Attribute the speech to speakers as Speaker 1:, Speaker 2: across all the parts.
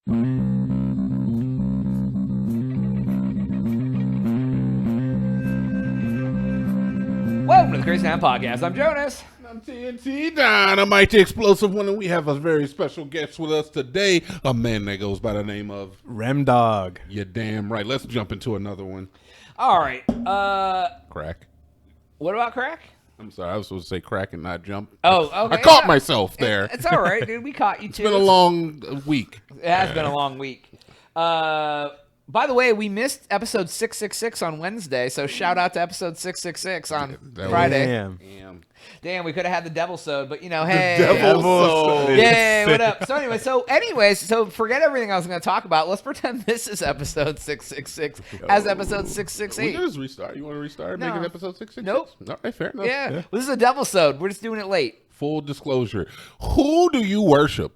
Speaker 1: Welcome to the Crazy Town Podcast. I'm Jonas.
Speaker 2: I'm TNT Dynamite, the explosive one, and we have a very special guest with us today, a man that goes by the name of
Speaker 3: Rem Dog.
Speaker 2: You're damn right. Let's jump into another one.
Speaker 1: All right.
Speaker 2: Crack.
Speaker 1: What about crack?
Speaker 2: I'm sorry, I was supposed to say crack and not jump.
Speaker 1: Oh, okay.
Speaker 2: I caught myself there.
Speaker 1: It's all right, dude. We caught you too.
Speaker 2: It's been a long week.
Speaker 1: It has been a long week. By the way, we missed episode 666 on Wednesday, so shout out to episode 666 on Friday. Damn, we could have had the Devilsode, but you know, hey.
Speaker 2: Devilsode.
Speaker 1: Yay, what up? So forget everything I was going to talk about. Let's pretend this is episode 666 as episode
Speaker 2: We
Speaker 1: 668.
Speaker 2: can just restart. You want to restart?
Speaker 1: No.
Speaker 2: Make it episode 666?
Speaker 1: Nope.
Speaker 2: All right, fair enough.
Speaker 1: Yeah. Well, this is a Devilsode. We're just doing it late.
Speaker 2: Full disclosure. Who do you worship?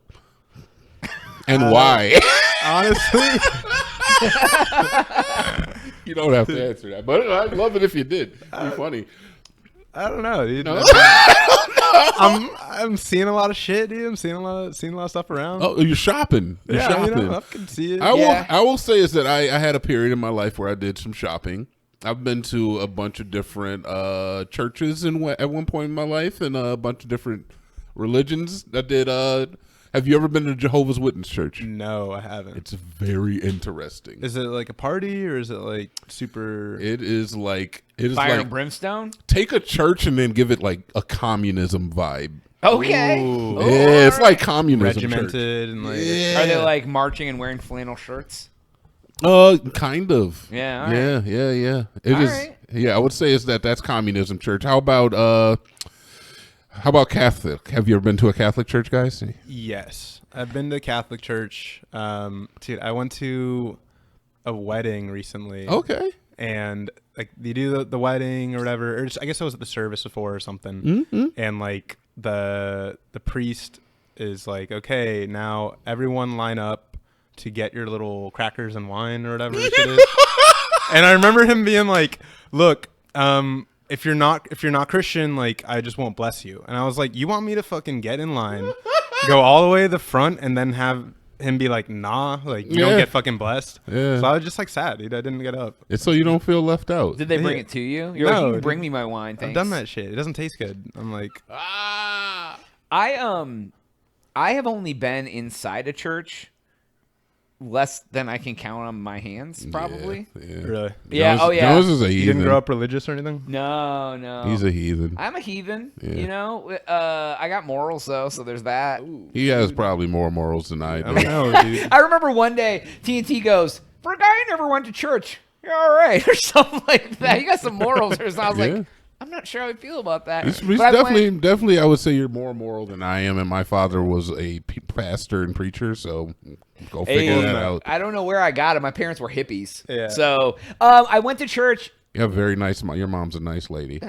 Speaker 2: And why?
Speaker 3: Honestly,
Speaker 2: You don't have to answer that, but I'd love it if you did. It'd be funny.
Speaker 3: I don't know, dude.
Speaker 2: No?
Speaker 3: I'm seeing a lot of shit, dude. I'm seeing a lot of stuff around.
Speaker 2: Oh, you're shopping. You're shopping.
Speaker 3: You know, I can see it.
Speaker 2: I will say is that I had a period in my life where I did some shopping. I've been to a bunch of different churches at one point in my life, and a bunch of different religions. I did. Have you ever been to Jehovah's Witness Church?
Speaker 3: No, I haven't.
Speaker 2: It's very interesting.
Speaker 3: Is it like a party or is it like super?
Speaker 2: It is like
Speaker 1: Fire and brimstone?
Speaker 2: Take a church and then give it like a communism vibe.
Speaker 1: Okay.
Speaker 3: Ooh.
Speaker 2: Yeah, it's like communism
Speaker 3: Regimented
Speaker 2: church.
Speaker 3: and like.
Speaker 1: Are they like marching and wearing flannel shirts?
Speaker 2: Kind of.
Speaker 1: Yeah. All right.
Speaker 2: Yeah. It
Speaker 1: All
Speaker 2: is.
Speaker 1: right.
Speaker 2: Yeah, I would say that's communism church. How about Catholic? Have you ever been to a Catholic church, guys?
Speaker 3: Yes, I've been to Catholic church. Dude, I went to a wedding recently.
Speaker 2: Okay.
Speaker 3: And like they do the wedding or whatever, or I guess I was at the service before or something.
Speaker 2: Mm-hmm.
Speaker 3: And like the priest is like, okay, now everyone line up to get your little crackers and wine or whatever shit is. And I remember him being like, look, if you're not Christian, like I just won't bless you. And I was like, you want me to fucking get in line, go all the way to the front, and then have him be like, nah, like you don't get fucking blessed.
Speaker 2: Yeah.
Speaker 3: So I was just like sad, dude. I didn't get up.
Speaker 2: It's so you don't feel left out.
Speaker 1: Did they bring it to you? You're
Speaker 3: No,
Speaker 1: like, you can
Speaker 3: dude.
Speaker 1: bring me my wine, thanks.
Speaker 3: I've done that shit. It doesn't taste good. I'm like,
Speaker 1: I have only been inside a church less than I can count on my hands, probably.
Speaker 2: Yeah.
Speaker 3: really?
Speaker 1: Yeah.
Speaker 2: Jones,
Speaker 1: Oh, yeah.
Speaker 2: Jones is a
Speaker 3: You
Speaker 2: heathen.
Speaker 3: didn't grow up religious or anything?
Speaker 1: No.
Speaker 2: He's a heathen.
Speaker 1: I'm a heathen.
Speaker 2: Yeah.
Speaker 1: You know, I got morals though, so there's that.
Speaker 2: He has probably more morals than I
Speaker 3: I
Speaker 2: do.
Speaker 3: don't know, dude.
Speaker 1: I remember one day TNT goes, for a guy who never went to church, you're all right, or something like that. You got some morals, or something. I was
Speaker 2: Yeah.
Speaker 1: like, I'm not sure how I feel about that.
Speaker 2: He's
Speaker 1: But I went-
Speaker 2: definitely, I would say you're more moral than I am, and my father was a pastor and preacher, so go figure
Speaker 1: Hey,
Speaker 2: that out.
Speaker 1: I don't know where I got it. My parents were hippies.
Speaker 3: Yeah.
Speaker 1: So I went to church.
Speaker 2: You have a very nice mom. Your mom's a nice lady.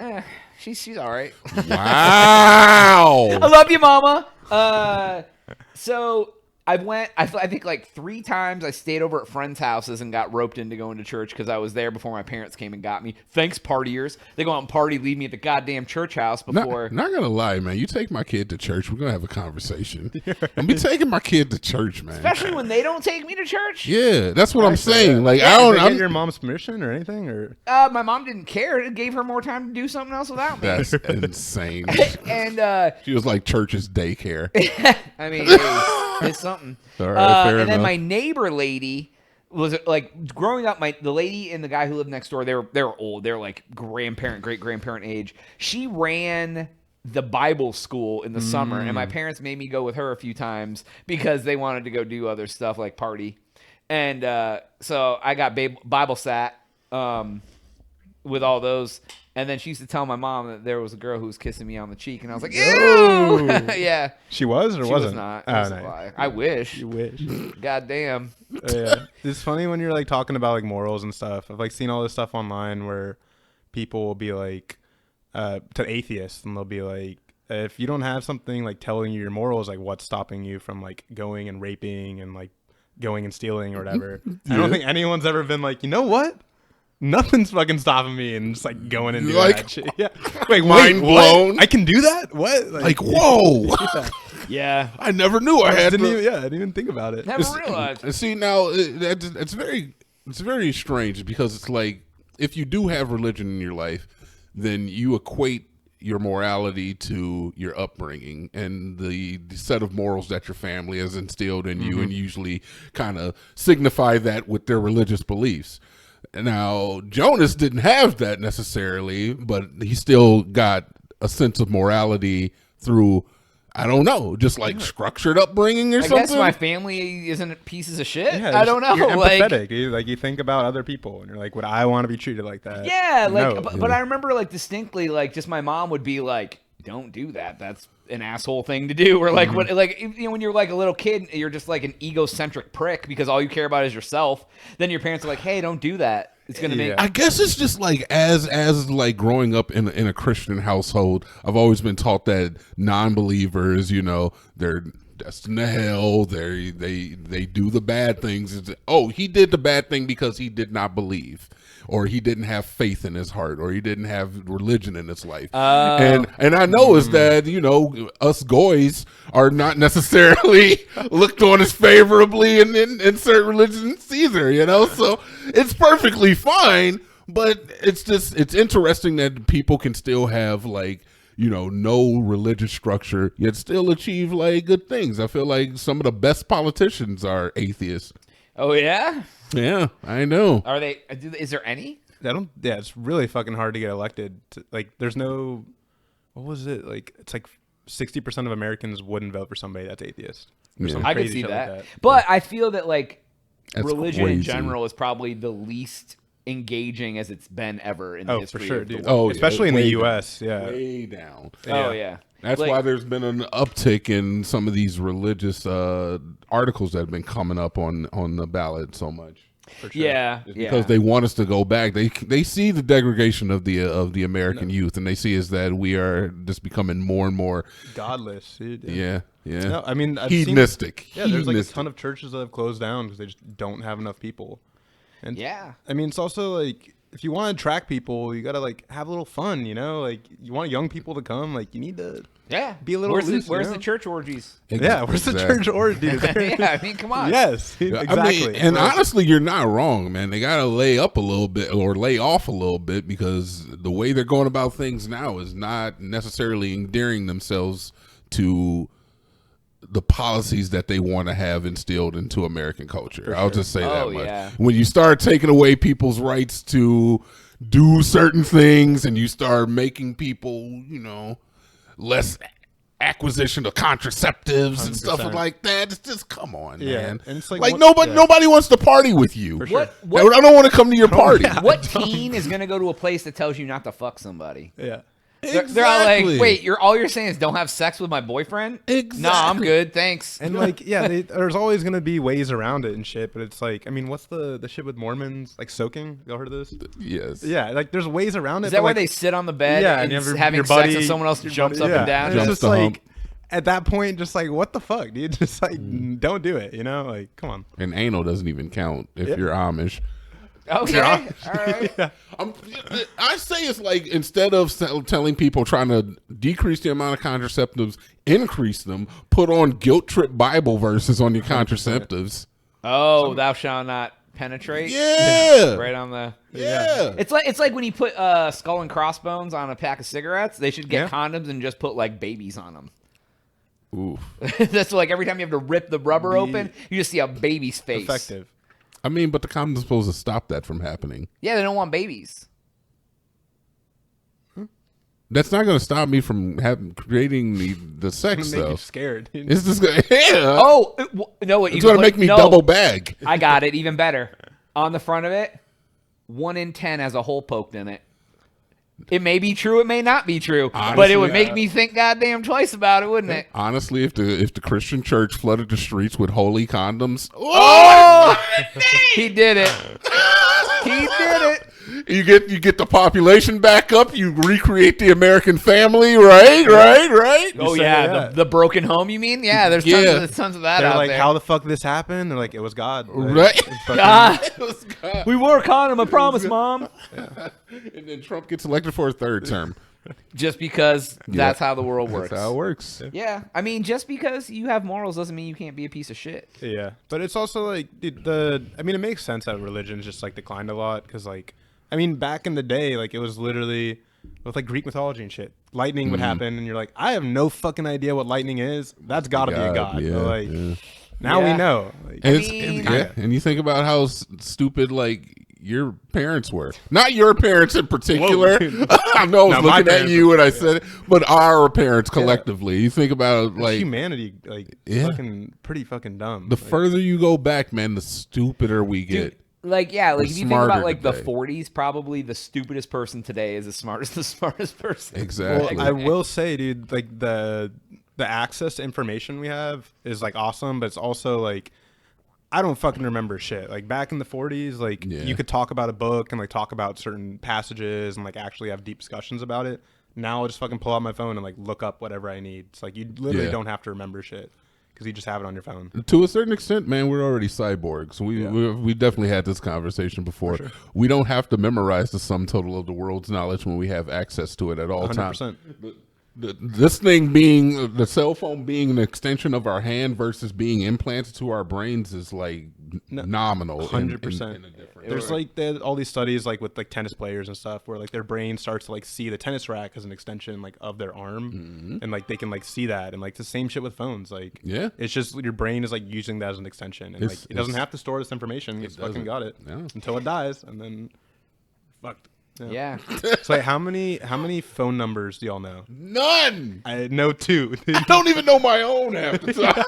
Speaker 1: She's all right.
Speaker 2: Wow.
Speaker 1: I love you, Mama. So I went, I think like 3 times I stayed over at friends' houses and got roped into going to church because I was there before my parents came and got me. Thanks, partiers. They go out and party, leave me at the goddamn church house before.
Speaker 2: Not gonna lie, man. You take my kid to church, we're gonna have a conversation. I'm be taking my kid to church, man.
Speaker 1: Especially when they don't take me to church.
Speaker 2: Yeah, that's what I'm saying. Like
Speaker 1: Yeah,
Speaker 2: I
Speaker 3: Did
Speaker 2: don't.
Speaker 3: they get
Speaker 2: I'm,
Speaker 3: your mom's permission or anything? Or
Speaker 1: My mom didn't care. It gave her more time to do something else without me.
Speaker 2: that's insane.
Speaker 1: And
Speaker 2: She was like church's daycare.
Speaker 1: I mean, hey, it's something.
Speaker 2: All right, fair
Speaker 1: and then
Speaker 2: enough.
Speaker 1: my neighbor lady was like growing up. The lady and the guy who lived next door, they were old. They're like great grandparent age. She ran the Bible school in the summer, and my parents made me go with her a few times because they wanted to go do other stuff like party. And so I got Bible sat with all those. And then she used to tell my mom that there was a girl who was kissing me on the cheek, and I was like, "Ew!" Yeah,
Speaker 3: she was or
Speaker 1: she
Speaker 3: wasn't?
Speaker 1: was not. It
Speaker 3: Oh,
Speaker 1: was a
Speaker 3: no.
Speaker 1: lie. I wish.
Speaker 3: You wish.
Speaker 1: God damn.
Speaker 3: Yeah. It's funny when you're like talking about like morals and stuff. I've like seen all this stuff online where people will be like to atheists, and they'll be like, if you don't have something like telling you your morals, like what's stopping you from like going and raping and like going and stealing or whatever. I don't think anyone's ever been like, you know what? Nothing's fucking stopping me, and just like going and doing
Speaker 2: Like,
Speaker 3: that shit. Yeah. Like
Speaker 2: mind blown.
Speaker 3: I can do that? What?
Speaker 2: Like, whoa.
Speaker 1: Yeah.
Speaker 2: I never knew I had.
Speaker 3: I didn't even think about it.
Speaker 1: Never realized.
Speaker 2: See, now it's very strange because it's like if you do have religion in your life, then you equate your morality to your upbringing and the set of morals that your family has instilled in you, and usually kind of signify that with their religious beliefs. Now, Jonas didn't have that necessarily, but he still got a sense of morality through, I don't know, just like structured upbringing or something.
Speaker 1: I guess my family isn't pieces of shit.
Speaker 3: Yeah,
Speaker 1: I don't know.
Speaker 3: You're
Speaker 1: like,
Speaker 3: empathetic. You think about other people, and you're like, would I want to be treated like that?
Speaker 1: yeah, like,
Speaker 3: No.
Speaker 1: but I remember like distinctly, like, just my mom would be like, "Don't do that. That's an asshole thing to do." Or like, what, like, you know, when you're like a little kid, you're just like an egocentric prick because all you care about is yourself. Then your parents are like, "Hey, don't do that. It's gonna make."
Speaker 2: I guess it's just like as like growing up in a Christian household, I've always been taught that non-believers, you know, they're destined to hell. They do the bad things. It's, oh, he did the bad thing because he did not believe, or he didn't have faith in his heart, or he didn't have religion in his life. And I know is that, you know, us goys are not necessarily looked on as favorably in certain religions either, you know, so it's perfectly fine, but it's interesting that people can still have like, you know, no religious structure yet still achieve like good things. I feel like some of the best politicians are atheists.
Speaker 1: Oh yeah.
Speaker 2: Yeah, I know.
Speaker 1: Are they? Is there any?
Speaker 3: Yeah, it's really fucking hard to get elected. Like, there's no, what was it? Like, it's like 60% of Americans wouldn't vote for somebody that's atheist. Or some
Speaker 1: I could
Speaker 3: crazy
Speaker 1: see
Speaker 3: shit
Speaker 1: that.
Speaker 3: like
Speaker 1: But I feel that like
Speaker 2: That's
Speaker 1: religion in
Speaker 2: crazy.
Speaker 1: general is probably the least engaging as it's been ever in the
Speaker 3: Oh,
Speaker 1: history
Speaker 3: for sure,
Speaker 1: of the
Speaker 3: dude.
Speaker 1: world.
Speaker 2: Oh, yeah,
Speaker 3: especially in the
Speaker 2: way
Speaker 3: U.S. Yeah.
Speaker 2: Way down.
Speaker 1: Oh yeah.
Speaker 2: That's
Speaker 1: Like-
Speaker 2: why there's been an uptick in some of these religious articles that have been coming up on the ballot so much.
Speaker 3: For sure.
Speaker 1: Yeah,
Speaker 2: It's
Speaker 1: yeah.
Speaker 2: because they want us to go back. They see the degradation of the American youth, and they see is that we are just becoming more and more.
Speaker 3: Godless, dude.
Speaker 2: Yeah.
Speaker 3: No, I mean, I've seen-
Speaker 2: hedonistic.
Speaker 3: Yeah, there's like a
Speaker 2: Hedonistic.
Speaker 3: ton of churches that have closed down because they just don't have enough people. And
Speaker 1: Yeah.
Speaker 3: I mean, it's also like, if you want to attract people, you gotta like have a little fun, you know. Like, you want young people to come, like, you need to.
Speaker 1: Yeah.
Speaker 3: Be a little
Speaker 1: Where's
Speaker 3: loose,
Speaker 1: the, where's
Speaker 3: you know?
Speaker 1: the church orgies?
Speaker 3: Yeah, where's the
Speaker 2: Exactly.
Speaker 3: church orgy?
Speaker 1: Yeah, I mean, come on.
Speaker 3: Yes, exactly.
Speaker 2: I mean, and
Speaker 3: Like,
Speaker 2: honestly, you're not wrong, man. They got to lay up a little bit or lay off a little bit because the way they're going about things now is not necessarily endearing themselves to the policies that they want to have instilled into American culture. I'll just say that
Speaker 1: Oh,
Speaker 2: much.
Speaker 1: yeah.
Speaker 2: When you start taking away people's rights to do certain things and you start making people, you know, less acquisition of contraceptives and stuff
Speaker 3: 100%.
Speaker 2: like that. It's just, come on,
Speaker 3: Yeah,
Speaker 2: man.
Speaker 3: and it's like
Speaker 2: like
Speaker 3: what-
Speaker 2: nobody wants to party with you.
Speaker 3: For sure.
Speaker 1: What
Speaker 2: I don't want to come to your party.
Speaker 1: what teen is gonna go to a place that tells you not to fuck somebody?
Speaker 3: yeah.
Speaker 1: They're all like, wait, all you're saying is don't have sex with my boyfriend?
Speaker 2: Exactly.
Speaker 1: No, I'm good, thanks.
Speaker 3: And like, yeah, there's always gonna be ways around it and shit. But it's like, I mean, what's the shit with Mormons? Like soaking? Y'all heard of this?
Speaker 2: Yes.
Speaker 3: Yeah, like there's ways around it.
Speaker 1: Is that
Speaker 3: but,
Speaker 1: where
Speaker 3: like,
Speaker 1: they sit on the bed
Speaker 3: yeah,
Speaker 1: and
Speaker 3: you have your-
Speaker 1: having
Speaker 3: your
Speaker 1: sex
Speaker 3: buddy-
Speaker 1: and someone else
Speaker 3: your
Speaker 1: jumps
Speaker 3: buddy-
Speaker 1: up and
Speaker 3: yeah.
Speaker 1: down?
Speaker 3: And it's
Speaker 2: Jumps
Speaker 3: just
Speaker 2: the
Speaker 3: like,
Speaker 2: hump.
Speaker 3: at that point, just like, what the fuck, dude? Just like, don't do it. You know, like, come on.
Speaker 2: And anal doesn't even count if
Speaker 3: Yeah.
Speaker 2: you're Amish.
Speaker 1: Okay, all right.
Speaker 2: I say it's like instead of telling people trying to decrease the amount of contraceptives, increase them, put on guilt trip Bible verses on your contraceptives.
Speaker 1: Oh, thou shalt not penetrate.
Speaker 2: Yeah.
Speaker 1: Right on the.
Speaker 2: Yeah.
Speaker 1: It's like when you put skull and crossbones on a pack of cigarettes. They should get
Speaker 3: Yeah.
Speaker 1: condoms and just put like babies on them.
Speaker 2: Oof.
Speaker 1: That's like every time you have to rip the rubber open, you just see a baby's face.
Speaker 3: Effective.
Speaker 2: I mean, but the condom's supposed to stop that from happening.
Speaker 1: Yeah, they don't want babies.
Speaker 2: That's not going to stop me from creating the sex,
Speaker 3: Make you
Speaker 2: though.
Speaker 3: scared.
Speaker 2: It's just gonna, yeah.
Speaker 1: Oh, no! What you
Speaker 2: It's going to
Speaker 1: put-
Speaker 2: make me
Speaker 1: no,
Speaker 2: double bag.
Speaker 1: I got it. Even better. On the front of it, 1 in 10 has a hole poked in it. It may be true. It may not be true. but
Speaker 2: Honestly,
Speaker 1: it would make me think goddamn twice about it, wouldn't it?
Speaker 2: Honestly, if the Christian church flooded the streets with holy condoms,
Speaker 1: Oh! He did it. He did it.
Speaker 2: you get the population back up. You recreate the American family, right?
Speaker 1: Oh,
Speaker 3: say
Speaker 1: yeah.
Speaker 3: that.
Speaker 1: The broken home, you mean? Yeah, there's tons of that
Speaker 3: They're
Speaker 1: out
Speaker 3: like,
Speaker 1: there.
Speaker 3: how the fuck this happened? They're like, it was God. Like,
Speaker 2: Right.
Speaker 3: it's fucking-
Speaker 1: God,
Speaker 2: It was God.
Speaker 1: we wore a condom, I promise, Mom.
Speaker 2: And then Trump gets elected for a third term.
Speaker 1: just because that's how the world works.
Speaker 2: That's how it works.
Speaker 1: Yeah, I mean, just because you have morals doesn't mean you can't be a piece of shit.
Speaker 3: Yeah, but it's also like I mean, it makes sense that religion's just like declined a lot because like, I mean, back in the day, like it was literally with like Greek mythology and shit. Lightning would happen, and you're like, I have no fucking idea what lightning is. That's got to be a god.
Speaker 2: Yeah,
Speaker 3: but, like now we know. Like,
Speaker 2: and you think about how stupid like your parents were. Not your parents in particular. I know I was looking at you when I said it, but our parents collectively. You think about like
Speaker 3: humanity, like fucking pretty fucking dumb.
Speaker 2: The further you go back, man, the stupider we get.
Speaker 1: Dude, like if you think about like
Speaker 2: today.
Speaker 1: the 40s, probably the stupidest person today is as smart as the smartest person.
Speaker 2: Exactly.
Speaker 3: Well, I will say, dude, like the access to information we have is like awesome, but it's also like I don't fucking remember shit. Like back in the 40s, like you could talk about a book and like talk about certain passages and like actually have deep discussions about it. Now I'll just fucking pull out my phone and like look up whatever I need. It's like you literally don't have to remember shit because you just have it on your phone.
Speaker 2: To a certain extent, man, we're already cyborgs. We definitely had this conversation before. Sure. We don't have to memorize the sum total of the world's knowledge when we have access to it at all 100%. Times. This thing being the cell phone being an extension of our hand versus being implanted to our brains is like nominal.
Speaker 3: 100%. There's like all these studies like with like tennis players and stuff where like their brain starts to like see the tennis rack as an extension like of their arm, and like they can like see that, and like the same shit with phones. Like it's just your brain is like using that as an extension, and like it doesn't have to store this information. It's fucking got it until it dies, and then fucked.
Speaker 1: Yeah.
Speaker 3: So like, how many phone numbers do y'all know?
Speaker 2: None.
Speaker 3: I know 2.
Speaker 2: I don't even know my own half the time.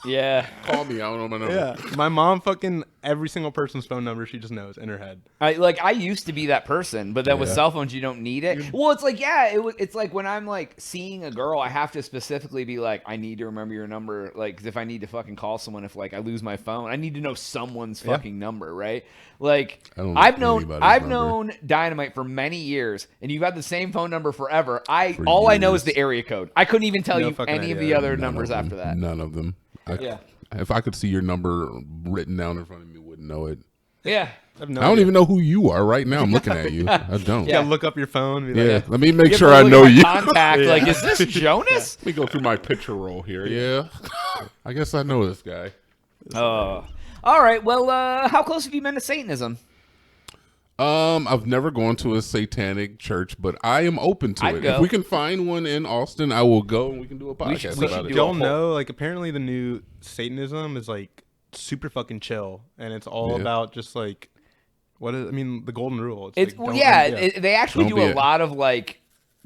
Speaker 1: Yeah.
Speaker 2: Call me. I don't know my number.
Speaker 3: Yeah. My mom fucking every single person's phone number she just knows in her head.
Speaker 1: I used to be that person, but then with cell phones you don't need it. Well, it's like it's like when I'm like seeing a girl, I have to specifically be like, I need to remember your number. Like, 'cause if I need to fucking call someone, if like I lose my phone, I need to know someone's fucking number, right? Like I've known Dynamite for many years, and you've had the same phone number forever. All I know is the area code. I couldn't even tell you any of the other numbers after that.
Speaker 2: None of them. If I could see your number written down in front of me, wouldn't know it.
Speaker 1: Yeah.
Speaker 2: I don't even know who you are right now. I'm looking at you. I don't.
Speaker 3: You gotta look up your phone. Be like,
Speaker 2: let me make sure I know you.
Speaker 1: Contact. Like, is this Jonas?
Speaker 2: Let me go through my picture roll here. Yeah. I guess I know this guy.
Speaker 1: All right. Well, how close have you been to Satanism?
Speaker 2: I've never gone to a satanic church, but I am open to it.
Speaker 1: Go.
Speaker 2: If we can find one in Austin, I will go and we can do a podcast about it.
Speaker 3: Y'all know, like, apparently the new Satanism is like super fucking chill, and it's all about just like the golden rule.
Speaker 1: They actually do a lot of like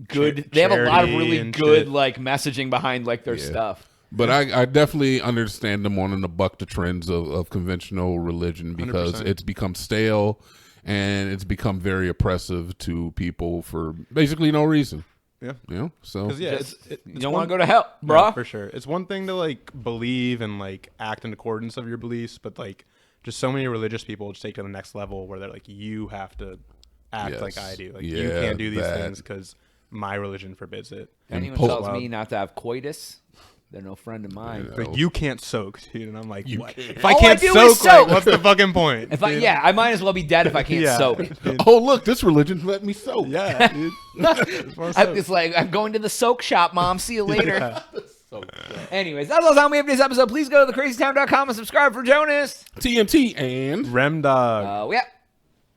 Speaker 1: good. They have a lot of really good like messaging behind like their stuff.
Speaker 2: But I definitely understand them wanting to buck the trends of conventional religion because 100%. It's become stale and it's become very oppressive to people for basically no reason.
Speaker 3: Yeah.
Speaker 2: You know? So
Speaker 1: you don't want to go to hell, bro.
Speaker 3: Yeah, for sure. It's one thing to like believe and like act in accordance of your beliefs, but like just so many religious people just take it to the next level where they're like, you have to act like I do. Like you can't do these things because my religion forbids it.
Speaker 1: If anyone tells me not to have coitus, they're no friend of mine.
Speaker 3: Like, you can't soak, dude. And I'm like, what? If
Speaker 1: I
Speaker 3: can't soak, like, what's the fucking point?
Speaker 1: I might as well be dead if I can't soak.
Speaker 2: Oh, look, this religion let me soak.
Speaker 3: Yeah, dude.
Speaker 1: It's like, I'm going to the soak shop, Mom. See you later. Anyways, that's all the time we have for this episode. Please go to thecrazytown.com and subscribe for Jonas,
Speaker 2: TNT, and
Speaker 3: Rem Dog.
Speaker 1: Yeah.